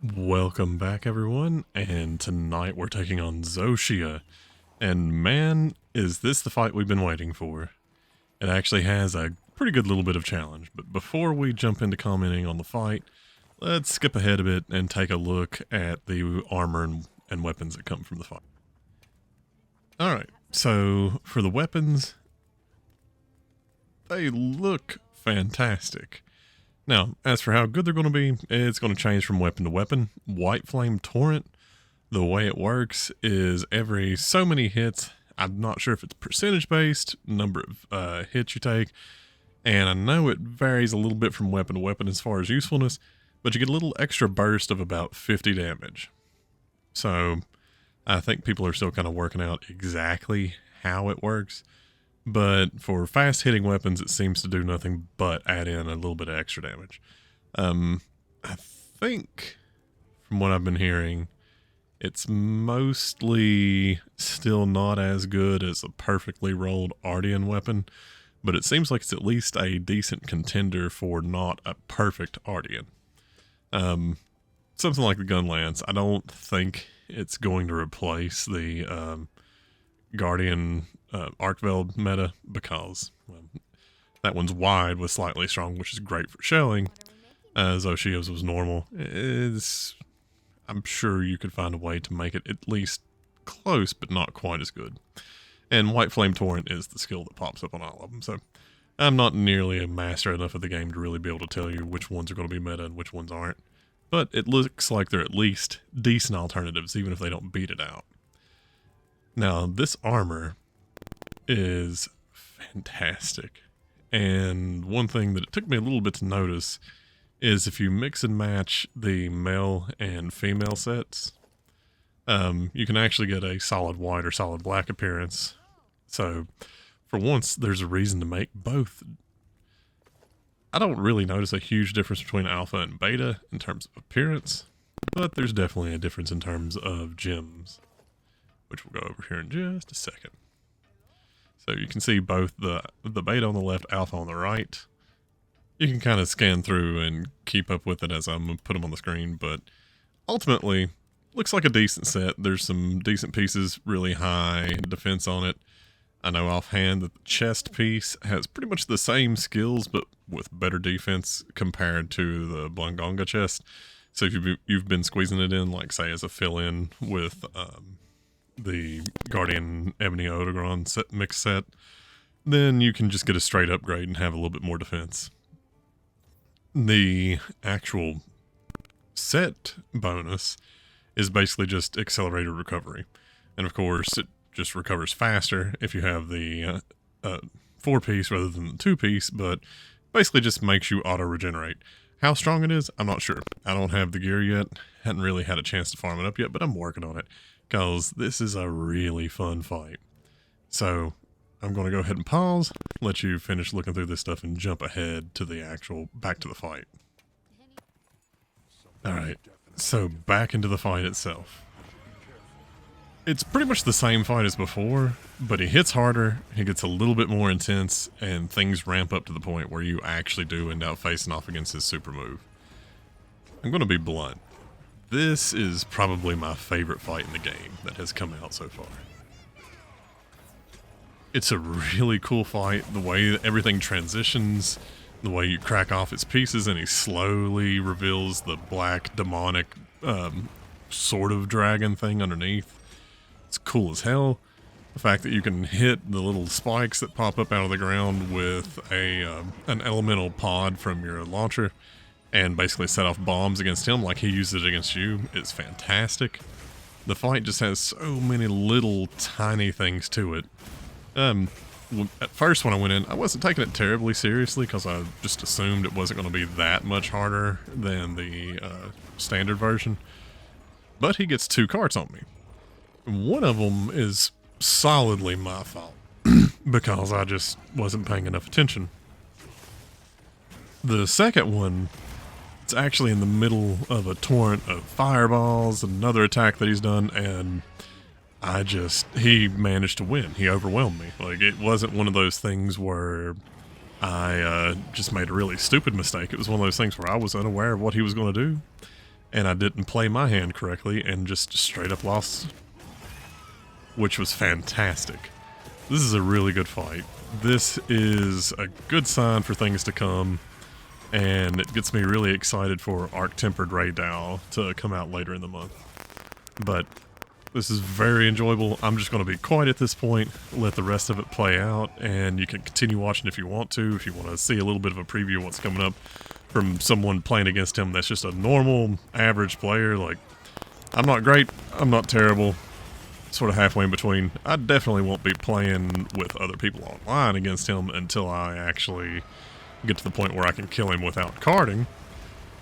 Welcome back, everyone, and tonight we're taking on Zoh Shia. And man, is this the fight we've been waiting for. It actually has a pretty good little bit of challenge, but before we jump into commenting on the fight, let's skip ahead a bit and take a look at the armor and weapons that come from the fight. Alright, so for the weapons, they look fantastic. Now, as for how good they're going to be, it's going to change from weapon to weapon. White Flame Torrent, the way it works is every so many hits, I'm not sure if it's percentage based, number of hits you take, and I know it varies a little bit from weapon to weapon as far as usefulness, but you get a little extra burst of about 50 damage. So, I think people are still kind of working out exactly how it works. But for fast hitting weapons, it seems to do nothing but add in a little bit of extra damage. I think, from what I've been hearing, it's mostly still not as good as a perfectly rolled Ardian weapon, but it seems like it's at least a decent contender for not a perfect Ardian. Something like the Gun Lance, I don't think it's going to replace the Guardian Arcveld meta because that one's wide with slightly strong, which is great for shelling. Zoh Shia's was normal. I'm sure you could find a way to make it at least close, but not quite as good. And White Flame Torrent is the skill that pops up on all of them, so I'm not nearly a master enough of the game to really be able to tell you which ones are going to be meta and which ones aren't. But it looks like they're at least decent alternatives, even if they don't beat it out. Now, this armor is fantastic. And one thing that it took me a little bit to notice is if you mix and match the male and female sets, you can actually get a solid white or solid black appearance. So, for once, there's a reason to make both. I don't really notice a huge difference between alpha and beta in terms of appearance, but there's definitely a difference in terms of gems, which we'll go over here in just a second. So you can see both the beta on the left, alpha on the right. You can kind of scan through and keep up with it as I'm going to put them on the screen, but ultimately, looks like a decent set. There's some decent pieces, really high defense on it. I know offhand that the chest piece has pretty much the same skills, but with better defense compared to the Blangonga chest. So if you've been squeezing it in, like say as a fill-in with the Guardian Ebony Odegron mix set, then you can just get a straight upgrade and have a little bit more defense. The actual set bonus is basically just accelerated recovery. And of course, it just recovers faster if you have the 4-piece rather than the 2-piece, but basically just makes you auto-regenerate. How strong it is, I'm not sure. I don't have the gear yet. Hadn't really had a chance to farm it up yet, but I'm working on it because this is a really fun fight. So I'm going to go ahead and pause, let you finish looking through this stuff, and jump ahead to the back to the fight. Alright, so back into the fight itself. It's pretty much the same fight as before, but he hits harder, he gets a little bit more intense, and things ramp up to the point where you actually do end up facing off against his super move. I'm going to be blunt. This is probably my favorite fight in the game that has come out so far. It's a really cool fight, the way that everything transitions, the way you crack off its pieces and he slowly reveals the black demonic sort of dragon thing underneath. It's cool as hell. The fact that you can hit the little spikes that pop up out of the ground with an elemental pod from your launcher and basically set off bombs against him like he uses it against you is fantastic. The fight just has so many little tiny things to it. At first when I went in, I wasn't taking it terribly seriously because I just assumed it wasn't going to be that much harder than the standard version. But he gets 2 carts on me. One of them is solidly my fault because I just wasn't paying enough attention. The second one, it's actually in the middle of a torrent of fireballs, another attack that he's done, and he managed to win. He overwhelmed me. Like, it wasn't one of those things where I just made a really stupid mistake. It was one of those things where I was unaware of what he was going to do. and I didn't play my hand correctly and just straight up lost, which was fantastic. This is a really good fight. This is a good sign for things to come, and it gets me really excited for Arc Tempered Ray Dow to come out later in the month. But this is very enjoyable. I'm just going to be quiet at this point, let the rest of it play out, and you can continue watching if you want to, if you want to see a little bit of a preview of what's coming up from someone playing against him that's just a normal, average player. Like, I'm not great, I'm not terrible, sort of halfway in between. I definitely won't be playing with other people online against him until I actually get to the point where I can kill him without carding.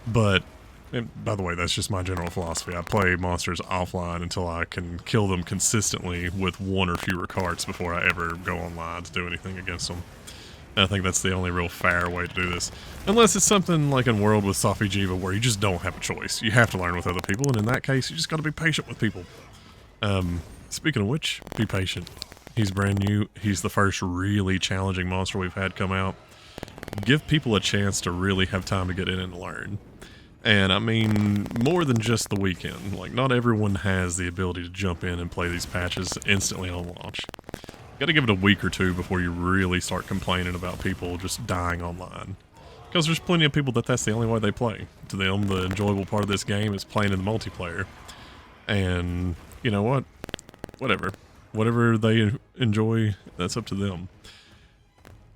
But, and by the way, that's just my general philosophy. I play monsters offline until I can kill them consistently with one or fewer cards before I ever go online to do anything against them. And I think that's the only real fair way to do this. Unless it's something like in World with Safi Jiva where you just don't have a choice. You have to learn with other people, and in that case, you just gotta be patient with people. Speaking of which, be patient. He's brand new. He's the first really challenging monster we've had come out. Give people a chance to really have time to get in and learn. And I mean, more than just the weekend. Like, not everyone has the ability to jump in and play these patches instantly on launch. You gotta give it a week or two before you really start complaining about people just dying online. Because there's plenty of people that's the only way they play. To them, the enjoyable part of this game is playing in the multiplayer. And, you know what? Whatever. Whatever they enjoy, that's up to them.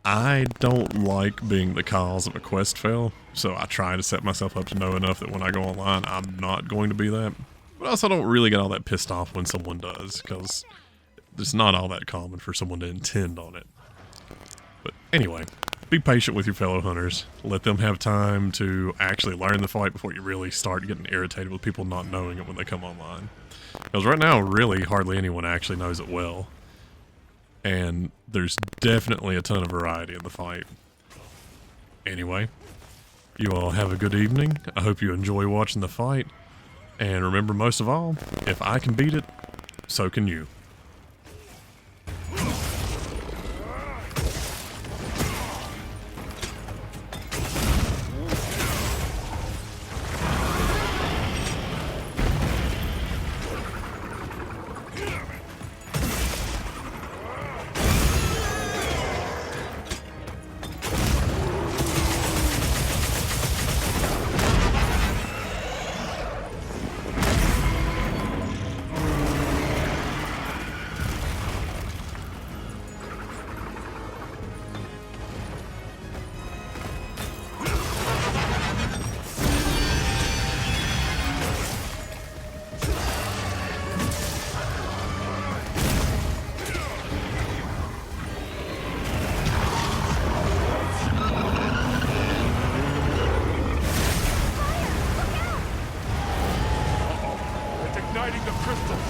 I don't like being the cause of a quest fail, so I try to set myself up to know enough that when I go online, I'm not going to be that. But I also don't really get all that pissed off when someone does, because it's not all that common for someone to intend on it. But anyway, be patient with your fellow hunters. Let them have time to actually learn the fight before you really start getting irritated with people not knowing it when they come online. Because right now, really, hardly anyone actually knows it well. And there's definitely a ton of variety in the fight. Anyway, you all have a good evening. I hope you enjoy watching the fight. And remember, most of all, if I can beat it, so can you. Igniting the crystals!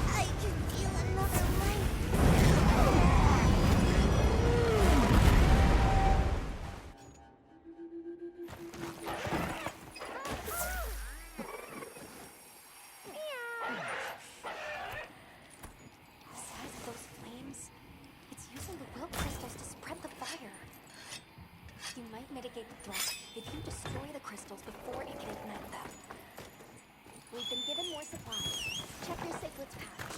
I can feel another light. The size of those flames, it's using the will crystals to spread the fire. You might mitigate the threat if you destroy the crystals before it can ignite them. We've been given more supplies. Check your Siglet's pouch.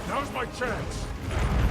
Now's my chance.